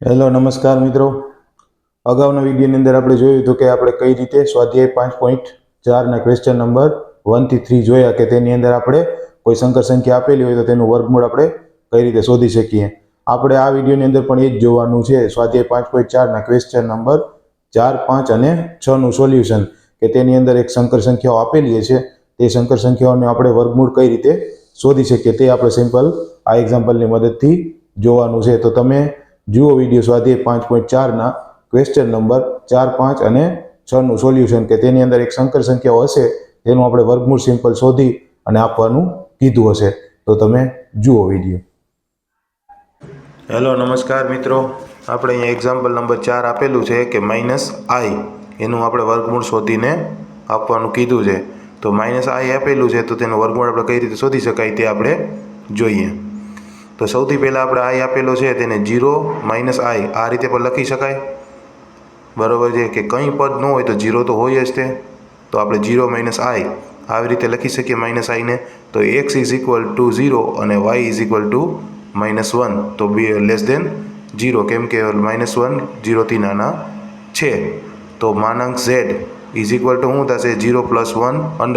Hello નમસ્કાર મિત્રો। અગાઉના વિડીયોની અંદર આપણે જોયું હતું કે આપણે કઈ રીતે સ્વાધ્યાય 5.4ના ક્વેશ્ચન નંબર 1 થી 3 જોયા કે તેની અંદર આપણે કોઈ સંકર સંખ્યા આપેલી હોય તો તેનું વર્ગમૂળ આપણે કઈ રીતે શોધી શકીએ। આપણે આ વિડીયોની અંદર પણ એ જ જોવાનું છે, સ્વાધ્યાય 5.4ના ક્વેશ્ચન નંબર 4, 5 અને 6નું સોલ્યુશન કે તેની અંદર એક સંકર સંખ્યાઓ આપેલી છે, તે સંકર સંખ્યાઓને આપણે વર્ગમૂળ કઈ રીતે શોધી શકીએ તે આપણે સિમ્પલ આ એક્ઝામ્પલની મદદથી જોવાનું છે। તો તમે જુઓ વિડીયો સ્વાધ્યાય 5.4ના ક્વેશ્ચન નંબર 4, 5 અને 6નું સોલ્યુશન કે તેની અંદર એક સંકર સંખ્યાઓ હશે તેનું આપણે વર્ગમૂળ સિમ્પલ શોધી અને આપવાનું કીધું હશે। તો તમે જુઓ વિડીયો। હેલો નમસ્કાર મિત્રો, આપણે અહીંયા એક્ઝામ્પલ નંબર 4 આપેલું છે કે -i એનું આપણે વર્ગમૂળ શોધીને આપવાનું કીધું છે। તો -i આપેલું છે તો તેનું વર્ગમૂળ આપણે કઈ રીતે શોધી શકાય તે આપણે જોઈએ। તો સૌથી પહેલાં આપણે i આપેલો છે તેને 0 - i આ રીતે પણ લખી શકાય, બરાબર છે કે કંઈ પદ ન હોય તો 0 તો હોય જ તે, તો આપણે 0 - i આવી રીતે લખી શકીએ -i ને। તો x = 0 અને y = -1 તો લેસ દેન 0 કેમ કે -1 0 થી નાના છે। તો માનાંક z = શું થશે 0 + 1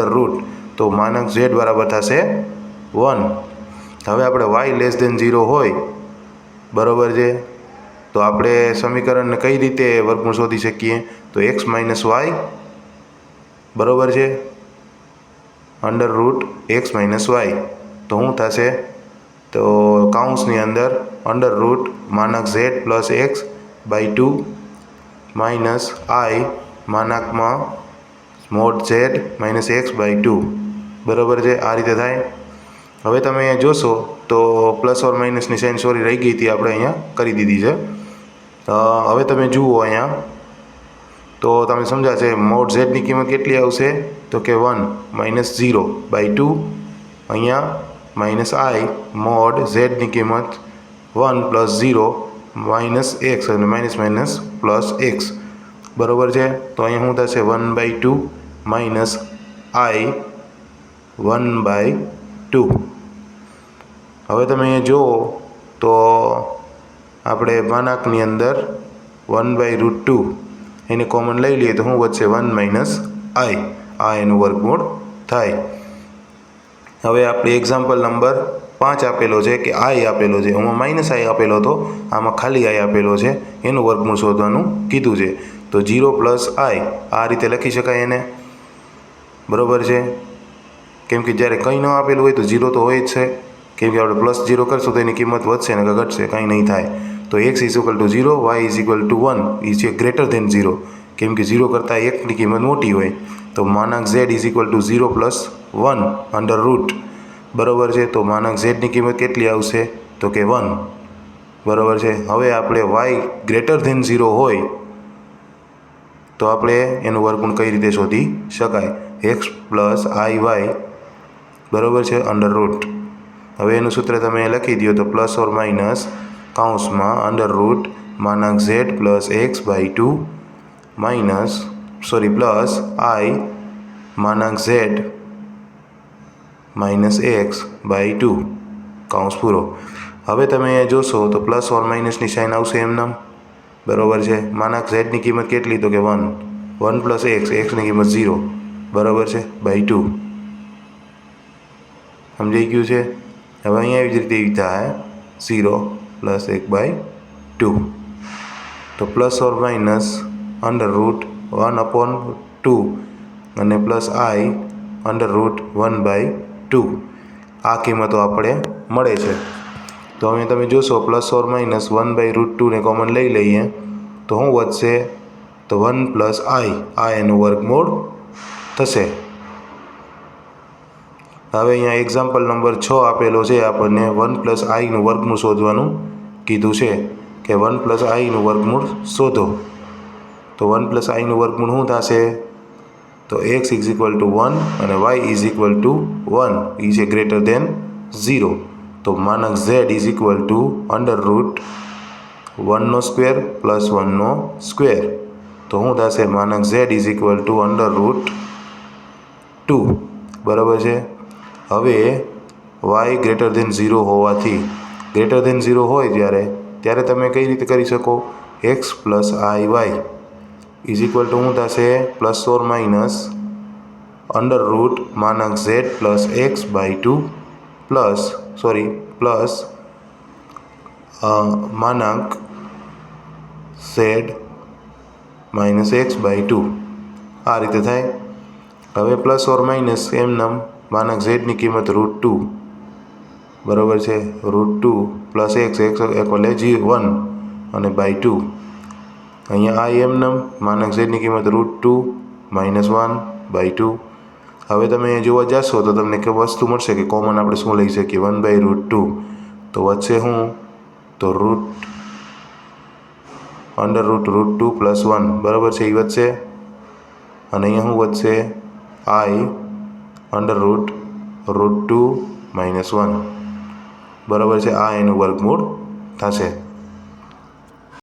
√ તો માનાંક z બરાબર થશે 1। હવે આપણે y લેસ દેન 0 હોય, બરાબર છે, તો આપણે સમીકરણને કઈ રીતે વર્ગમૂળ શોધી શકીએ તો x - y બરાબર છે √x - y તો શું થશે તો કૌંસની અંદર માનાંક z + x/2 માઇનસ i માનાંકમાં સ્મોલ z - x/2 બરાબર છે, આ રીતે થાય। હવે તમે અહીંયા જોશો તો પ્લસ ઓર માઇનસની સાઇન સોરી રહી ગઈ હતી, આપણે અહીંયા કરી દીધી છે। હવે તમે જુઓ અહીંયા તો તમે સમજાશે મોડ z ની કિંમત કેટલી આવશે તો કે 1 - 0/2 અહીંયા -i મોડ z ની કિંમત 1 + 0 - x અને માઇનસ પ્લસ x બરાબર છે। તો અહીંયા શું થશે 1/2 - i 1/2। હવે તમે અહીંયા જુઓ તો આપણે માનાંકની અંદર 1/√2 એને કોમન લઈ લઈએ તો શું વધશે 1 - i આ એનું વર્ગમૂળ થાય। હવે આપણે એક્ઝામ્પલ નંબર 5 આપેલો છે કે i આપેલો છે, આમાં -i આપેલો હતો, આમાં ખાલી i આપેલો છે, એનું વર્ગમૂળ શોધવાનું કીધું છે। તો 0 + i આ રીતે લખી શકાય એને, બરાબર છે, કેમ કે જ્યારે કંઈ ન આપેલું હોય તો 0 તો હોય જ છે, કેમ કે આપણે +0 કરશું તો એની કિંમત વધશે ને ઘટશે, કંઈ નહીં થાય। તો x = 0 y = 1 એ છે ગ્રેટર ધેન 0 કેમ કે 0 કરતાં 1ની કિંમત મોટી હોય। તો માનાંક z = 0 + 1 √ બરાબર છે, તો માનાંક z ની કિંમત કેટલી આવશે તો કે 1 બરાબર છે। હવે આપણે y ગ્રેટર ધેન 0 હોય તો આપણે એનું વર્ગમૂળ કઈ રીતે શોધી શકાય x + iy બરાબર છે √ હવે એનું સૂત્ર તમે લખી દો તો પ્લસ ઓર માઇનસ કૌંસમાં √ માનાંક z + x/2 plus i માનાંક z - x/2 કૌંસ પૂરો। હવે તમે અહીંયા જોશો તો પ્લસ ઓર માઇનસની સાઇન આવશે એમનામ, બરાબર છે। માનાંક z ની કિંમત કેટલી તો કે 1 + x ની કિંમત 0 બરાબર છે /2 સમજાઈ ગયું છે। હવે અહીંયા એવી જ રીતે થાય 0 + 1/2 તો પ્લસ ઓર માઇનસ √1/2 અને પ્લસ i √1/2 આ કિંમતો આપણે મળે છે। તો હવે તમે જોશો પ્લસ ઓર માઇનસ 1/√2 ને કોમન લઈ લઈએ તો શું વધશે તો 1 + i આ એનું વર્ગમૂળ થશે। હવે અહીંયા એક્ઝામ્પલ નંબર 6 આપેલો છે, આપણને 1 + i નું વર્ગમૂળ શોધવાનું કીધું છે કે 1 + i નું વર્ગમૂળ શોધો। તો 1 + i નું વર્ગમૂળ શું થશે તો x = 1 અને y = 1 એ છે ગ્રેટર ધેન 0 તો માનાંક z = √1² + 1² તો શું થશે માનાંક z = √2 બરાબર છે। હવે y ગ્રેટર ધેન 0 હોવાથી ગ્રેટર ધેન 0 હોય જ્યારે ત્યારે તમે કઈ રીતે કરી શકો? X plus I Y is equal to શું થશે? Plus or minus under root માનક Z plus X by two plus માનક Z minus X by two. આ રીતે થાય. હવે પ્લસ ઓર માઇનસ એમનામ માનક ઝેડની કિંમત √2 બરાબર છે. √2 પ્લસ એક્સ એટલે 1 અને બાય ટુ. અહીંયા આ એમનામ માનક ઝેડની કિંમત √2 માઇનસ 1 બાય ટુ. હવે તમે જોવા જશો તો તમને કે વસ્તુ મળશે કે કોમન આપણે શું લઈ શકીએ? 1/√2. તો વચ્ચે શું? તો અંડર રૂટ √2 પ્લસ 1 બરાબર છે, એ વચ્ચે. અને અહીંયા શું વધશે? આઈ અંડર રૂટ √2 માઇનસ 1 બરાબર છે. આ એનું વર્ગમૂળ થશે.